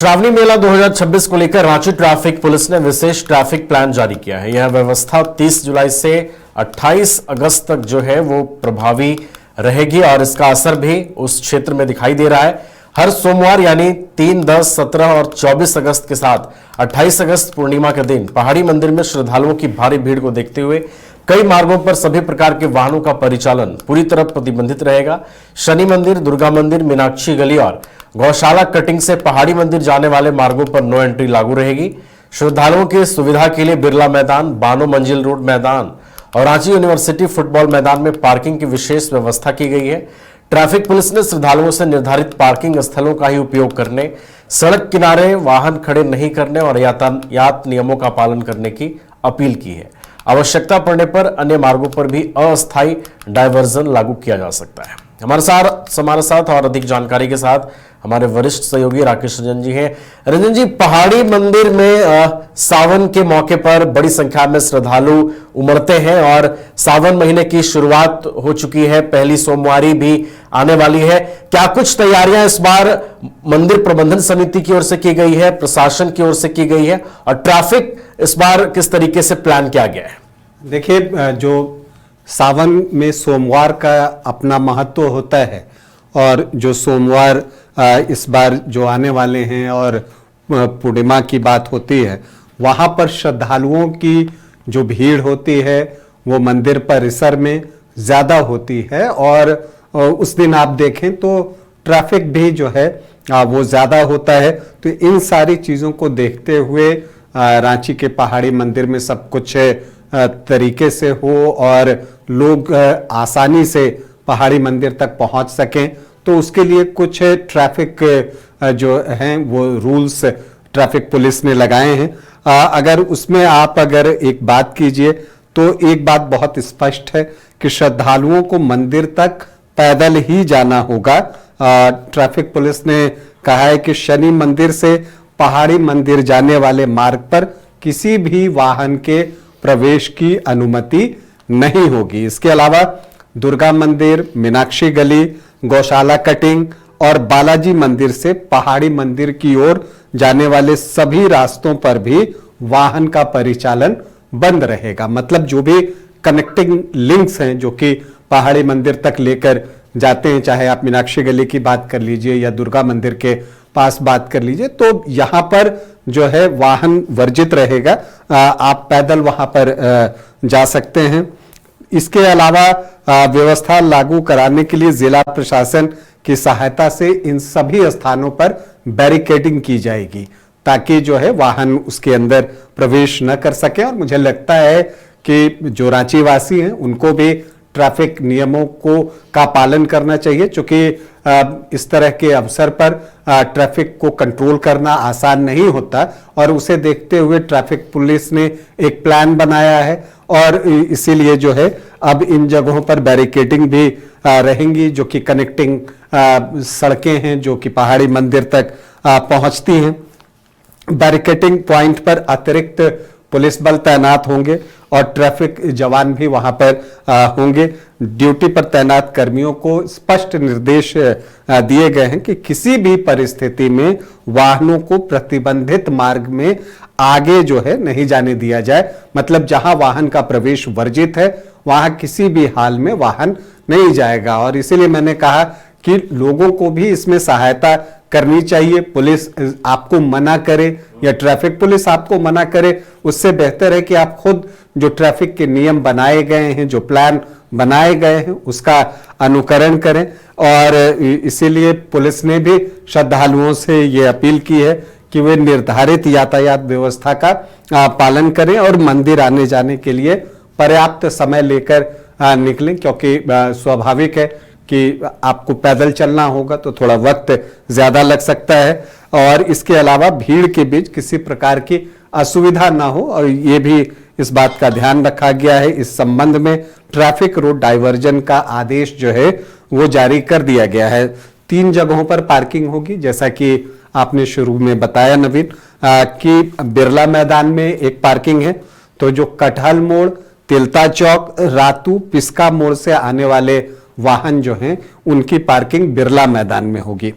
श्रावणी मेला 2026 को लेकर Ranchi traffic police ने विशेष ट्रैफिक प्लान जारी किया है। यह व्यवस्था 30 जुलाई से 28 अगस्त तक जो है वो प्रभावी रहेगी और इसका असर भी उस क्षेत्र में दिखाई दे रहा है। हर सोमवार यानी 3, 10, 17 और 24 अगस्त के साथ 28 अगस्त पूर्णिमा के दिन पहाड़ी मंदिर में श्रद्धालुओं की भारी भीड़ को देखते हुए कई मार्गों पर सभी प्रकार के वाहनों का परिचालन पूरी तरह प्रतिबंधित रहेगा। शनि मंदिर, दुर्गा मंदिर, मीनाक्षी गली और गौशाला कटिंग से पहाड़ी मंदिर जाने वाले मार्गों पर नो एंट्री लागू रहेगी। श्रद्धालुओं की सुविधा के लिए बिरला मैदान, बानो मंजिल रोड मैदान और रांची यूनिवर्सिटी फुटबॉल मैदान में पार्किंग की विशेष व्यवस्था की गई है। ट्रैफिक पुलिस ने श्रद्धालुओं से निर्धारित पार्किंग स्थलों का ही उपयोग करने, सड़क किनारे वाहन खड़े नहीं करने और यातायात नियमों का पालन करने की अपील की है। आवश्यकता पड़ने पर अन्य मार्गों पर भी अस्थायी डायवर्जन लागू किया जा सकता है। हमारे साथ और अधिक जानकारी के साथ हमारे वरिष्ठ सहयोगी राकेश रंजन जी हैं। रंजन जी, पहाड़ी मंदिर में सावन के मौके पर बड़ी संख्या में श्रद्धालु उमड़ते हैं और सावन महीने की शुरुआत हो चुकी है, पहली सोमवारी भी आने वाली है। क्या कुछ तैयारियां इस बार मंदिर प्रबंधन समिति की ओर से की गई है, प्रशासन की ओर से की गई है और ट्रैफिक इस बार किस तरीके से प्लान किया गया है? देखिए, जो सावन में सोमवार का अपना महत्व होता है और जो सोमवार इस बार जो आने वाले हैं और पूर्णिमा की बात होती है, वहाँ पर श्रद्धालुओं की जो भीड़ होती है वो मंदिर परिसर में ज़्यादा होती है और उस दिन आप देखें तो ट्रैफिक भी जो है वो ज़्यादा होता है। तो इन सारी चीज़ों को देखते हुए रांची के पहाड़ी मंदिर में सब कुछ तरीके से हो और लोग आसानी से पहाड़ी मंदिर तक पहुंच सकें, तो उसके लिए कुछ ट्रैफिक जो हैं वो रूल्स ट्रैफिक पुलिस ने लगाए हैं। अगर उसमें आप अगर एक बात कीजिए तो एक बात बहुत स्पष्ट है कि श्रद्धालुओं को मंदिर तक पैदल ही जाना होगा। ट्रैफिक पुलिस ने कहा है कि शनि मंदिर से पहाड़ी मंदिर जाने वाले मार्ग पर किसी भी वाहन के प्रवेश की अनुमति नहीं होगी। इसके अलावा दुर्गा मंदिर, मीनाक्षी गली, गौशाला कटिंग और बालाजी मंदिर से पहाड़ी मंदिर की ओर जाने वाले सभी रास्तों पर भी वाहन का परिचालन बंद रहेगा। मतलब जो भी कनेक्टिंग लिंक्स हैं जो कि पहाड़ी मंदिर तक लेकर जाते हैं, चाहे आप मीनाक्षी गली की बात कर लीजिए या दुर्गा मंदिर के पास बात कर लीजिए, तो यहां पर जो है वाहन वर्जित रहेगा। आप पैदल वहां पर जा सकते हैं। इसके अलावा व्यवस्था लागू कराने के लिए जिला प्रशासन की सहायता से इन सभी स्थानों पर बैरिकेडिंग की जाएगी ताकि जो है वाहन उसके अंदर प्रवेश न कर सके। और मुझे लगता है कि जो रांची वासी हैं उनको भी ट्रैफिक नियमों का पालन करना चाहिए, क्योंकि इस तरह के अवसर पर ट्रैफिक को कंट्रोल करना आसान नहीं होता और उसे देखते हुए ट्रैफिक पुलिस ने एक प्लान बनाया है और इसीलिए जो है अब इन जगहों पर बैरिकेडिंग भी रहेंगी, जो कि कनेक्टिंग सड़कें हैं जो कि पहाड़ी मंदिर तक पहुंचती हैं। बैरिकेडिंग पॉइंट पर अतिरिक्त पुलिस बल तैनात होंगे और ट्रैफिक जवान भी वहां पर होंगे। ड्यूटी पर तैनात कर्मियों को स्पष्ट निर्देश दिए गए हैं कि किसी भी परिस्थिति में वाहनों को प्रतिबंधित मार्ग में आगे जो है नहीं जाने दिया जाए। मतलब जहां वाहन का प्रवेश वर्जित है वहां किसी भी हाल में वाहन नहीं जाएगा। और इसीलिए मैंने कहा कि लोगों को भी इसमें सहायता करनी चाहिए। पुलिस आपको मना करे या ट्रैफिक पुलिस आपको मना करे, उससे बेहतर है कि आप खुद जो ट्रैफिक के नियम बनाए गए हैं, जो प्लान बनाए गए हैं, उसका अनुकरण करें। और इसीलिए पुलिस ने भी श्रद्धालुओं से ये अपील की है कि वे निर्धारित यातायात व्यवस्था का पालन करें और मंदिर आने जाने के लिए पर्याप्त समय लेकर निकलें, क्योंकि स्वाभाविक है कि आपको पैदल चलना होगा तो थोड़ा वक्त ज्यादा लग सकता है। और इसके अलावा भीड़ के बीच किसी प्रकार की असुविधा ना हो और ये भी इस बात का ध्यान रखा गया है। इस संबंध में ट्रैफिक रोड डाइवर्जन का आदेश जो है वो जारी कर दिया गया है। 3 जगहों पर पार्किंग होगी, जैसा कि आपने शुरू में बताया नवीन, कि बिरला मैदान में एक पार्किंग है, तो जो कटहल मोड़, तिलता चौक, रातू, पिस्का मोड़ से आने वाले वाहन जो हैं उनकी पार्किंग बिरला मैदान में होगी।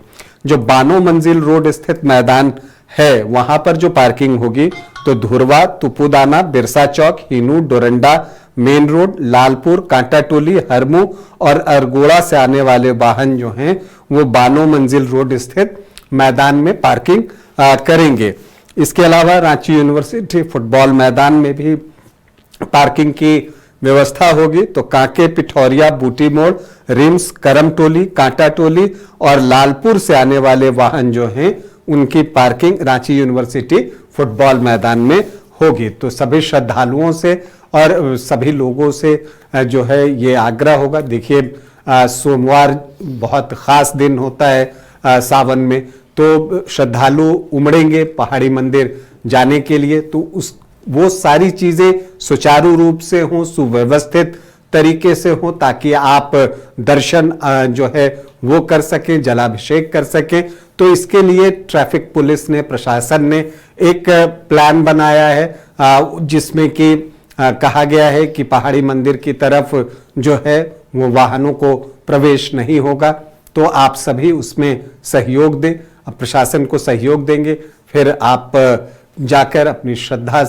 जो 92 मंजिल रोड स्थित मैदान है वहां पर जो पार्किंग होगी तो धुरवा, तुपुदाना, बिरसा चौक, हिनू, डोरंडा, मेन रोड, लालपुर, कांटाटोली, हरमू और अरगोड़ा से आने वाले वाहन जो हैं वो 92 मंजिल रोड स्थित मैदान में पार्किंग करेंगे। इसके अलावा रांची यूनिवर्सिटी फुटबॉल मैदान में भी पार्किंग की व्यवस्था होगी। तो कांके, पिठौरिया, बूटी मोड़, रिम्स, करमटोली, कांटाटोली और लालपुर से आने वाले वाहन जो हैं उनकी पार्किंग रांची यूनिवर्सिटी फुटबॉल मैदान में होगी। तो सभी श्रद्धालुओं से और सभी लोगों से जो है ये आग्रह होगा। देखिए सोमवार बहुत खास दिन होता है सावन में, तो श्रद्धालु उमड़ेंगे पहाड़ी मंदिर जाने के लिए। तो वो सारी चीजें सुचारू रूप से हों, सुव्यवस्थित तरीके से हो, ताकि आप दर्शन जो है वो कर सकें, जलाभिषेक कर सकें। तो इसके लिए ट्रैफिक पुलिस ने, प्रशासन ने एक प्लान बनाया है जिसमें कि कहा गया है कि पहाड़ी मंदिर की तरफ जो है वो वाहनों को प्रवेश नहीं होगा। तो आप सभी उसमें सहयोग दें, प्रशासन को सहयोग देंगे, फिर आप जाकर अपनी श्रद्धा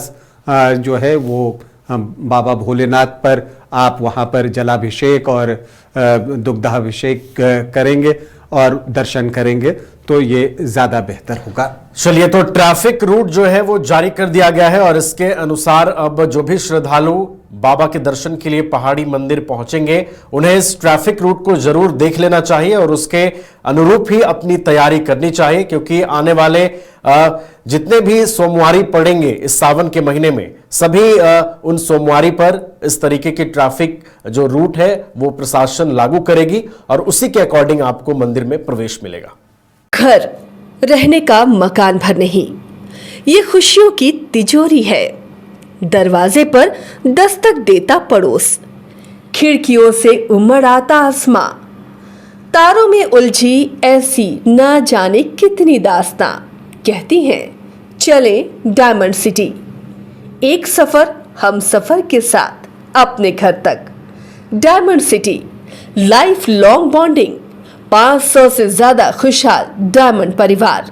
जो है वो बाबा भोलेनाथ पर आप वहां पर जलाभिषेक और दुग्धाभिषेक करेंगे और दर्शन करेंगे, तो ये ज्यादा बेहतर होगा। चलिए, तो ट्रैफिक रूट जो है वो जारी कर दिया गया है और इसके अनुसार अब जो भी श्रद्धालु बाबा के दर्शन के लिए पहाड़ी मंदिर पहुंचेंगे उन्हें इस ट्रैफिक रूट को जरूर देख लेना चाहिए और उसके अनुरूप ही अपनी तैयारी करनी चाहिए, क्योंकि आने वाले जितने भी सोमवारी पड़ेंगे इस सावन के महीने में, सभी उन सोमवारी पर इस तरीके की ट्रैफिक जो रूट है वो प्रशासन लागू करेगी और उसी के अकॉर्डिंग आपको मंदिर में प्रवेश मिलेगा। घर रहने का मकान भर नहीं, ये खुशियों की तिजोरी है। दरवाजे पर दस्तक देता पड़ोस, खिड़कियों से उमड़ आता आसमां, तारों में उलझी ऐसी ना जाने कितनी दास्तां। कहती हैं चले डायमंड सिटी, एक सफर हम सफर के साथ अपने घर तक। Diamond city, life long bonding, 500 से ज्यादा खुशहाल डायमंड परिवार।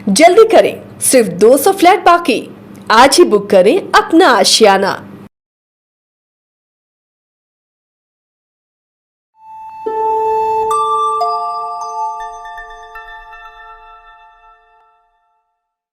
जल्दी करें, सिर्फ 200 फ्लैट बाकी। आज ही बुक करें अपना आशियाना।